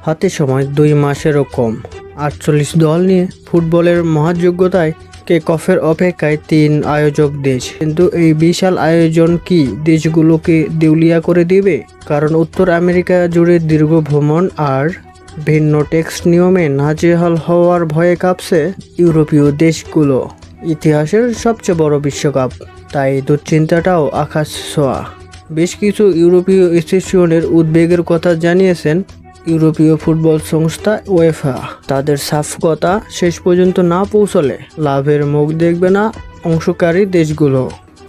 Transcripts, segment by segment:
হাতে সময় 2 মাসেরও কম। 48 দল নিয়ে ফুটবলের মহাযোগ্যতায় কিক অফের অপেক্ষায় 3 আয়োজক দেশ। কিন্তু এই বিশাল আয়োজন কি দেশগুলোকে দেউলিয়া করে দিবে? কারণ উত্তর আমেরিকা জুড়ে দীর্ঘ ভ্রমণ আর ভিন্ন ট্যাক্স নিয়মে নাজেহাল হওয়ার ভয়ে কাঁপছে ইউরোপীয় দেশগুলো। ইতিহাসের সবচেয়ে বড় বিশ্বকাপ, তাই দুশ্চিন্তাটাও আকাশ ছোঁয়া। বেশ কিছু ইউরোপীয় অ্যাসোসিয়েশনের উদ্বেগের কথা জানিয়েছেন ইউরোপীয় ফুটবল সংস্থা উয়েফা। তাদের সাফকতা শেষ পর্যন্ত না পৌঁছলে লাভের মুখ দেখবে না অংশকারী দেশগুলো।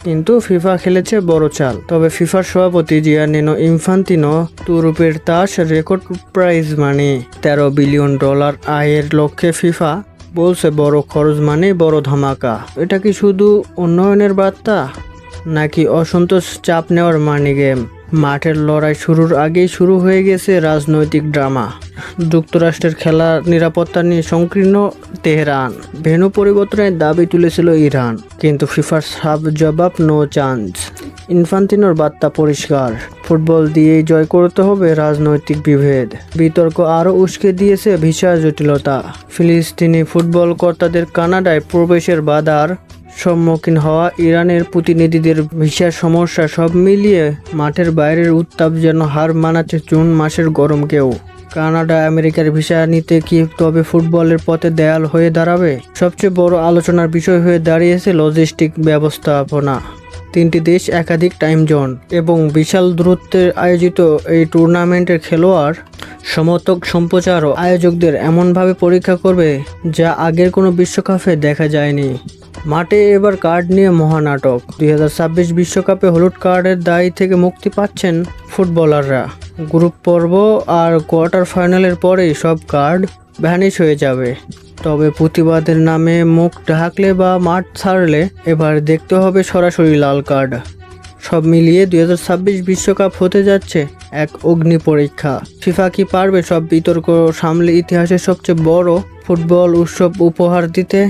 কিন্তু ফিফা খেলেছে বড় চাল। তবে ফিফার সভাপতি জিয়ানিনো ইনফান্তিনো তুরুপের তাস রেকর্ড প্রাইজ মানি $13 বিলিয়ন আয়ের লক্ষ্যে ফিফা বলছে বড় খরচ মানে বড় ধামাকা। এটা কি শুধু উন্নয়নের বার্তা নাকি অসন্তোষ চাপ নেওয়ার মানি গেম? মাঠের লড়াই শুরুর আগেই শুরু হয়ে গেছে রাজনৈতিক ড্রামা। যুক্তরাষ্ট্রের খেলার নিরাপত্তা নিয়ে সংকীর্ণ তেহরান। ভেন্যু পরিবর্তনের দাবি তুলেছিল ইরান, কিন্তু ফিফার সাফ জবাব নো চান্স। ইনফান্তিনোর বার্তা পরিষ্কার, ফুটবল দিয়েই জয় করতে হবে রাজনৈতিক বিভেদ। বিতর্ক আরও উস্কে দিয়েছে ভিসা জটিলতা। ফিলিস্তিনি ফুটবল কর্তাদের কানাডায় প্রবেশের বাধার সম্মুখীন হওয়া, ইরানের প্রতিনিধিদের ভিসার সমস্যা, সব মিলিয়ে মাঠের বাইরের উত্তাপ যেন হার মানাচ্ছে জুন মাসের গরমকেও। কানাডা আমেরিকার ভিসা নিতে কি তবে ফুটবলের পথে দেয়াল হয়ে দাঁড়াবে? সবচেয়ে বড় আলোচনার বিষয় হয়ে দাঁড়িয়েছে লজিস্টিক ব্যবস্থাপনা। 3টি দেশ, একাধিক টাইম জোন এবং বিশাল দূরত্বের আয়োজিত এই টুর্নামেন্টের খেলোয়াড়, সমর্থক, সম্প্রচার ও আয়োজকদের এমনভাবে পরীক্ষা করবে যা আগের কোনো বিশ্বকাপে দেখা যায়নি। মাঠে এবার কার্ড নিয়ে মহানাটক। 2026 বিশ্বকাপে হলুদ কার্ডের দায় থেকে মুক্তি পাচ্ছেন ফুটবলাররা। গ্রুপ পর্ব আর কোয়ার্টার ফাইনালের পরেই সব কার্ড ভ্যানিশ হয়ে যাবে। তবে প্রতিবাদের নামে মুখ ঢাকলে বা মাঠ ছাড়লে এবার দেখতে হবে সরাসরি লাল কার্ড। সব মিলিয়ে 2026 বিশ্বকাপ হতে যাচ্ছে এক অগ্নি পরীক্ষা। ফিফা কি পারবে সব বিতর্ক সামলে ইতিহাসের সবচেয়ে বড় ফুটবল উৎসব উপহার দিতে?